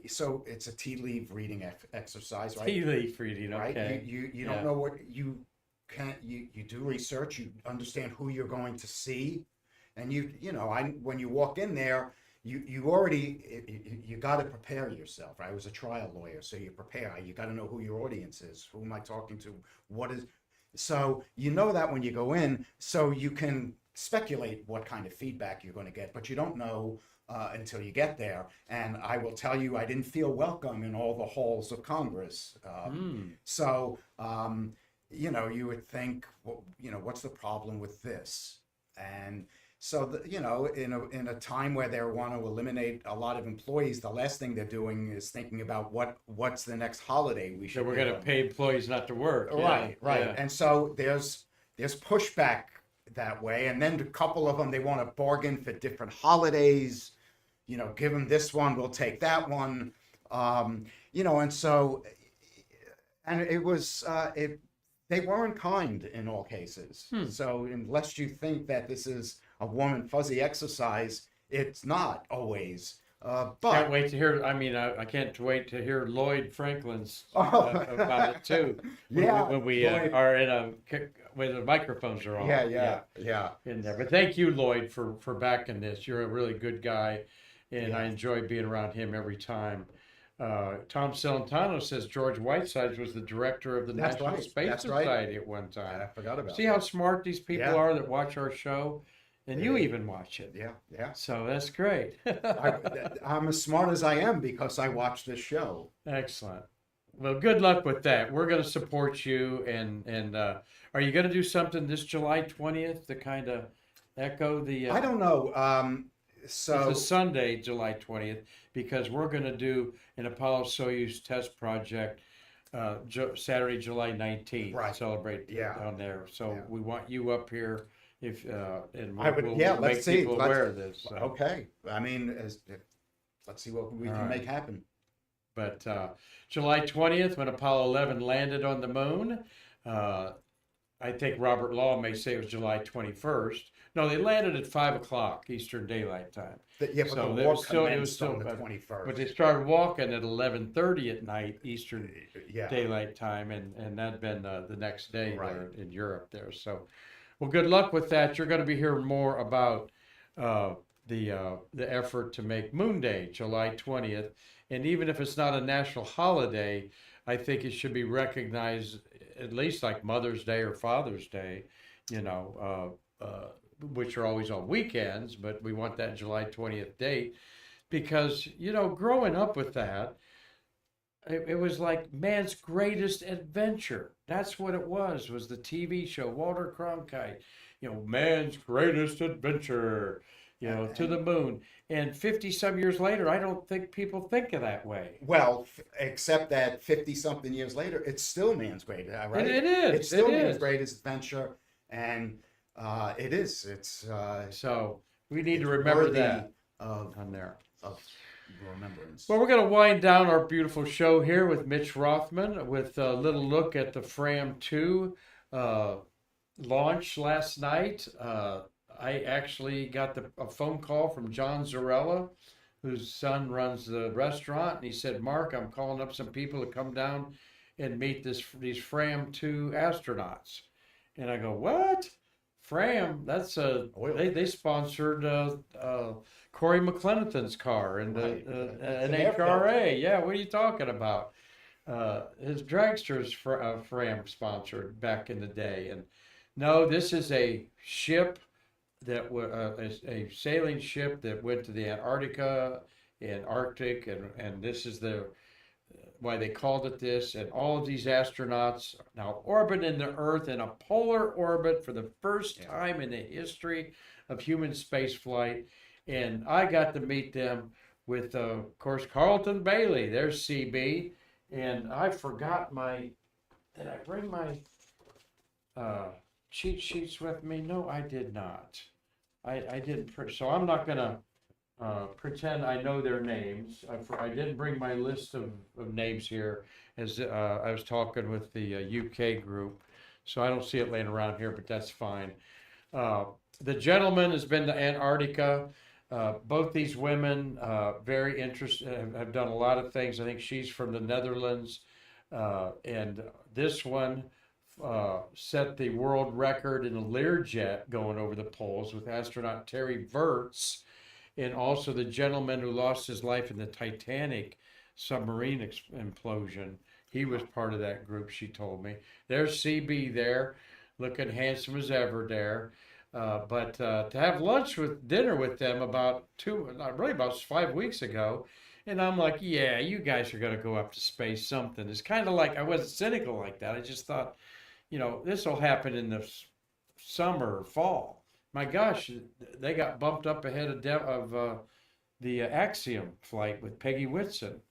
So it's a tea leaf reading exercise, right? Tea leaf reading, right? Okay. You don't know what you can't. You do research. You understand who you're going to see, and when you walk in there. You got to prepare yourself. I was a trial lawyer, so you prepare. You got to know who your audience is. Who am I talking to? So that when you go in, so you can speculate what kind of feedback you're going to get, but you don't know until you get there. And I will tell you, I didn't feel welcome in all the halls of Congress. So you would think, what's the problem with this? And so, in a time where they want to eliminate a lot of employees, the last thing they're doing is thinking about what's the next holiday we should. So we're going to pay employees not to work. Right. Yeah. And so there's pushback that way, and then a couple of them they want to bargain for different holidays. Give them this one, we'll take that one. And so, and it was they weren't kind in all cases. So unless you think that this is a warm and fuzzy exercise, it's not always. But can't wait to hear. I mean, I can't wait to hear Lloyd Franklin's about it too. When we are when the microphones are on. Yeah. In there, but thank you, Lloyd, for backing this. You're a really good guy, and I enjoy being around him every time. Tom Celentano says George Whitesides was the director of the That's National right. Space That's right. Society at one time. I forgot about See that. how smart these people Yeah. are that watch our show, and you Yeah. even watch it. Yeah. Yeah. So that's great. I'm as smart as I am because I watch this show. Excellent. Well, good luck with that. We're going to support you, and are you going to do something this July 20th to kind of echo the? I don't know. It's a So Sunday, July 20th, because we're going to do an Apollo Soyuz test project Saturday, July 19th. Right. Celebrate Yeah. down there. So Yeah. we want you up here, if and I would. we'll Yeah. make Let's see. people aware of this. So. Okay. I mean, let's see what we All can right. make happen. But July 20th, when Apollo 11 landed on the moon, I think Robert Law may say it was July 21st. No, they landed at 5 o'clock Eastern Daylight Time. Yeah, but So the it war was still, commenced on the but 21st. they started walking at 11:30 at night Eastern Yeah. Daylight Time, and that'd been the next day Right. there in Europe there. So, well, good luck with that. You're going to be hearing more about the effort to make Moon Day July 20th, and even if it's not a national holiday, I think it should be recognized at least like Mother's Day or Father's Day, you know, which are always on weekends, but we want that July 20th date because, you know, growing up with that, it was like man's greatest adventure. That's what it was the TV show, Walter Cronkite, you know, man's greatest adventure, you know, to the moon. And 50 some years later, I don't think people think of that way. Well, except that 50 something years later, it's still man's greatest, right? It is. It's still It man's is. greatest adventure, and it is. It's So we need to it's remember worthy that of on there. remembrance. Well, we're going to wind down our beautiful show here with Mitch Rothman with a little look at the Fram 2 launch last night. I actually got a phone call from John Zarella, whose son runs the restaurant, and he said, "Mark, I'm calling up some people to come down and meet these Fram 2 astronauts." And I go, "What? Fram? That's they sponsored Corey McClenathan's car and Right. an An HRA. Yeah, what are you talking about? His dragsters Fram sponsored back in the day, and no, this is a ship that was a sailing ship that went to the Antarctica and Arctic, and this is why they called it this. And all of these astronauts now orbiting the Earth in a polar orbit for the first time in the history of human space flight. And I got to meet them with, of course, Carlton Bailey. There's CB, and I forgot did I bring my cheat sheets with me? No, I did not. I didn't, so I'm not gonna pretend I know their names. I didn't bring my list of names here as I was talking with the UK group, so I don't see it laying around here, but that's fine. The gentleman has been to Antarctica. Both these women, very interested, have done a lot of things. I think she's from the Netherlands, and this one set the world record in a Learjet going over the poles with astronaut Terry Virts, and also the gentleman who lost his life in the Titanic submarine implosion. He was part of that group, she told me. There's CB there, looking handsome as ever there. But to have dinner with them about 5 weeks ago, and I'm like, yeah, you guys are going to go up to space something. It's kind of like, I wasn't cynical like that. I just thought, you know, this will happen in the summer or fall. My gosh, they got bumped up ahead of the Axiom flight with Peggy Whitson,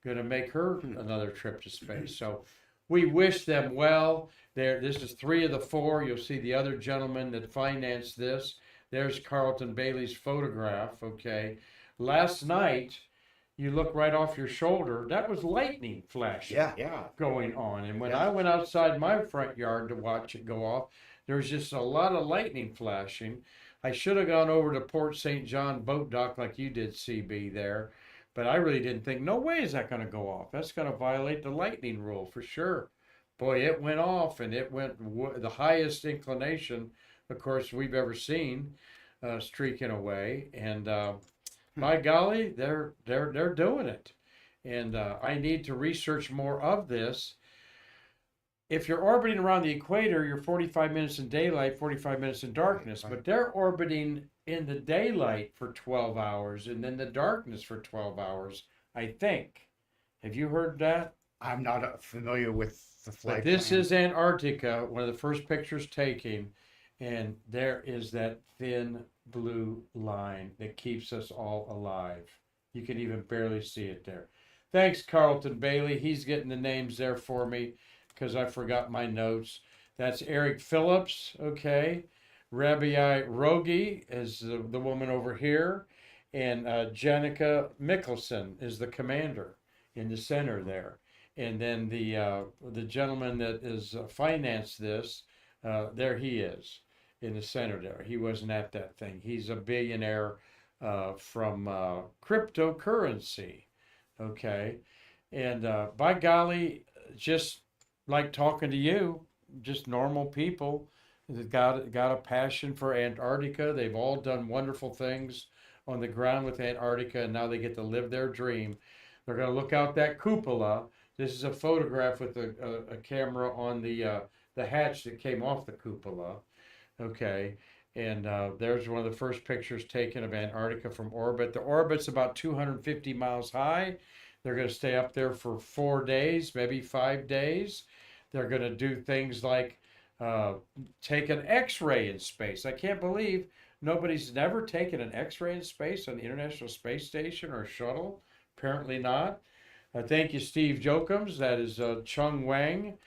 going to make her another trip to space. So we wish them well. This is 3 of the 4. You'll see the other gentleman that financed this. There's Carlton Bailey's photograph. Okay, last night, you look right off your shoulder. That was lightning flashing. Yeah. Going on. And when I went outside my front yard to watch it go off, there was just a lot of lightning flashing. I should have gone over to Port St. John boat dock like you did, CB, there. But I really didn't think, no way is that going to go off. That's going to violate the lightning rule for sure. Boy, it went off, and it went the highest inclination, of course, we've ever seen, streaking away. And by golly, they're doing it. and I need to research more of this. If you're orbiting around the equator, you're 45 minutes in daylight, 45 minutes in darkness, Right. but they're orbiting in the daylight for 12 hours and then the darkness for 12 hours, I think. Have you heard that? I'm not familiar with the But flight this plan. is Antarctica, one of the first pictures taken, and there is that thin blue line that keeps us all alive. You can even barely see it there. Thanks, Carlton Bailey. He's getting the names there for me because I forgot my notes. That's Eric Phillips, okay. Rabbi Rogi is the woman over here, and Janica Mickelson is the commander in the center there. And then the gentleman that is financed this, there he is in the center there. He wasn't at that thing. He's a billionaire from cryptocurrency. Okay, and by golly, just like talking to you, just normal people that got a passion for Antarctica. They've all done wonderful things on the ground with Antarctica, and now they get to live their dream. They're going to look out that cupola. This is a photograph with a camera on the hatch that came off the cupola. Okay, and there's one of the first pictures taken of Antarctica from orbit. The orbit's about 250 miles high. They're going to stay up there for 4 days, maybe 5 days. They're going to do things like take an X-ray in space. I can't believe nobody's never taken an X-ray in space on the International Space Station or shuttle. Apparently not. Thank you, Steve Jokums. That is Chung Wang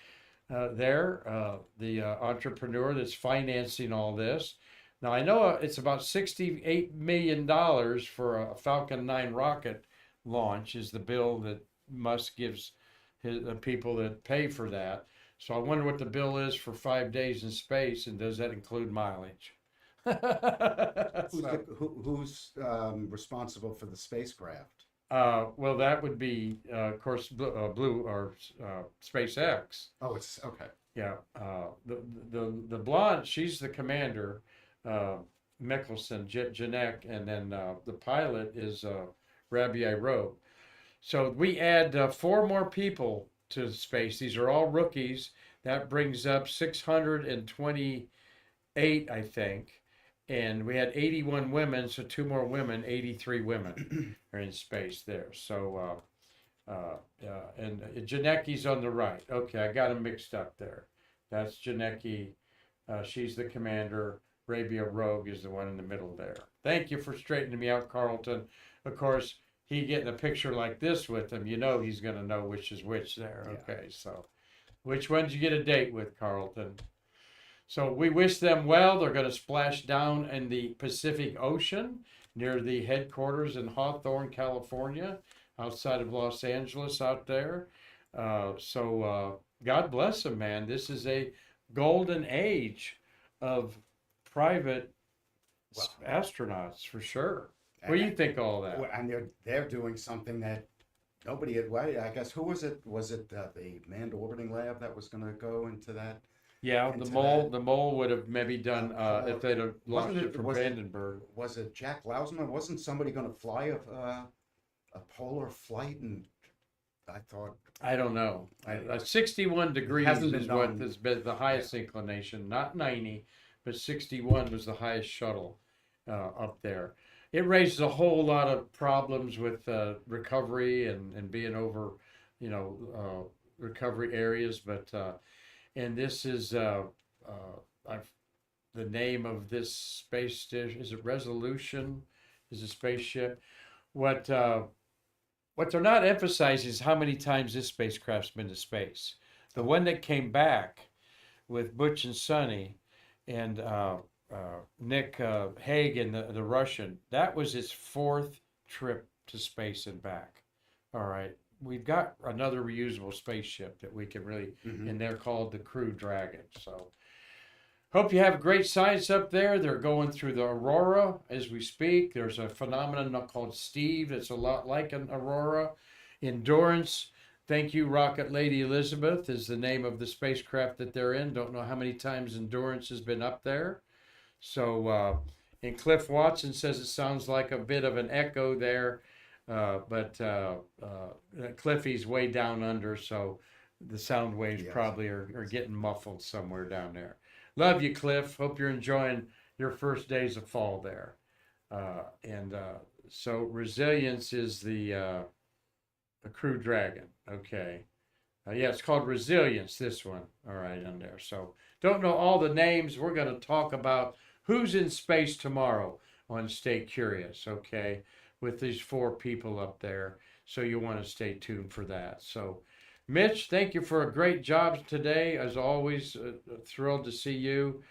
the entrepreneur that's financing all this. Now, I know it's about $68 million for a Falcon 9 rocket launch, is the bill that Musk gives the people that pay for that. So I wonder what the bill is for 5 days in space, and does that include mileage? Who's responsible for the spacecraft? Well, that would be, of course, Blue or SpaceX. Oh, it's okay. Yeah, the blonde, she's the commander, Mickelson, Janek, and then the pilot is Rabbi Rowe. So we add 4 more people to space. These are all rookies. That brings up 628, I think. And we had 81 women, so 2 more women, 83 women are in space there. So, and Janecki's on the right. Okay, I got them mixed up there. That's Janecki. She's the commander. Rabia Rogue is the one in the middle there. Thank you for straightening me out, Carlton. Of course, he getting a picture like this with him, you know he's going to know which is which there. Okay, so which one did you get a date with, Carlton? So we wish them well. They're going to splash down in the Pacific Ocean near the headquarters in Hawthorne, California, outside of Los Angeles out there. God bless them, man. This is a golden age of private astronauts for sure. What do you think of all that? And they're doing something that nobody had. Well, I guess who was it? Was it the manned orbiting lab that was going to go into that? Yeah, the mole would have maybe done if they'd have launched it from Vandenberg. Was it Jack Lausman? Wasn't somebody going to fly a polar flight? And I thought, I don't know. 61 degrees is what has been the highest inclination, not 90, but 61 was the highest shuttle up there. It raises a whole lot of problems with recovery and being over, recovery areas, but. And this is the name of this space station. Is it Resolution? Is a spaceship? What they're not emphasizing is how many times this spacecraft's been to space. The one that came back with Butch and Sonny and Nick Hagen, the Russian, that was his 4th trip to space and back. All right. We've got another reusable spaceship that we can really, and they're called the Crew Dragon. So, hope you have great science up there. They're going through the aurora as we speak. There's a phenomenon called Steve that's a lot like an aurora. Endurance. Thank you, Rocket Lady Elizabeth is the name of the spacecraft that they're in. Don't know how many times Endurance has been up there. So, and Cliff Watson says it sounds like a bit of an echo there. but Cliffy's way down under, so the sound waves Yes. probably are getting muffled somewhere down there. Love you, Cliff. Hope you're enjoying your first days of fall there. So resilience is the Crew Dragon. Okay. Yeah, it's called Resilience, this one. All right, on there. So don't know all the names. We're going to talk about who's in space tomorrow on Stay Curious, okay, with these 4 people up there. So you want to stay tuned for that. So, Mitch, thank you for a great job today. As always, thrilled to see you.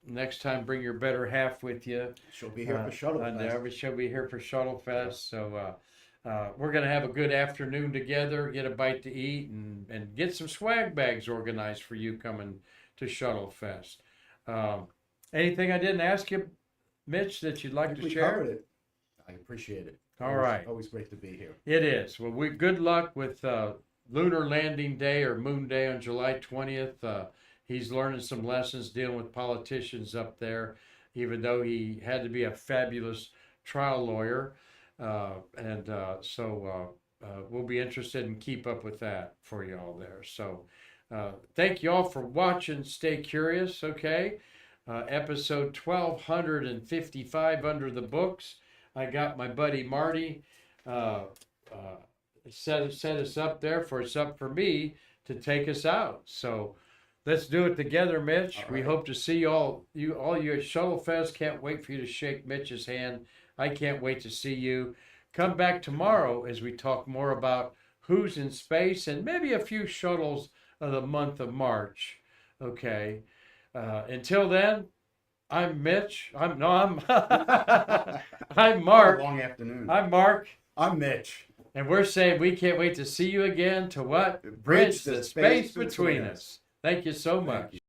Next time, bring your better half with you. She'll be here for Shuttle Fest. She'll be here for Shuttle Fest. So we're going to have a good afternoon together, get a bite to eat, and get some swag bags organized for you coming to Shuttle Fest. Anything I didn't ask you, Mitch, that you'd like to We share? covered it. I appreciate it. All right. Always great to be here. It is. Well, good luck with Lunar Landing Day or Moon Day on July 20th. He's learning some lessons dealing with politicians up there, even though he had to be a fabulous trial lawyer. So we'll be interested in keep up with that for you all there. So thank you all for watching Stay Curious, okay? Episode 1255 under the books. I got my buddy Marty set us up there for it's up for me to take us out. So let's do it together, Mitch. All We right. hope to see all you at Shuttle Fest. Can't wait for you to shake Mitch's hand. I can't wait to see you. Come back tomorrow as we talk more about who's in space and maybe a few shuttles of the month of March. Okay. Until then, I'm Mitch. I'm Mark. Long afternoon. I'm Mark. I'm Mitch. And we're saying we can't wait to see you again to what? Bridge the space between us. Thank you so much. you.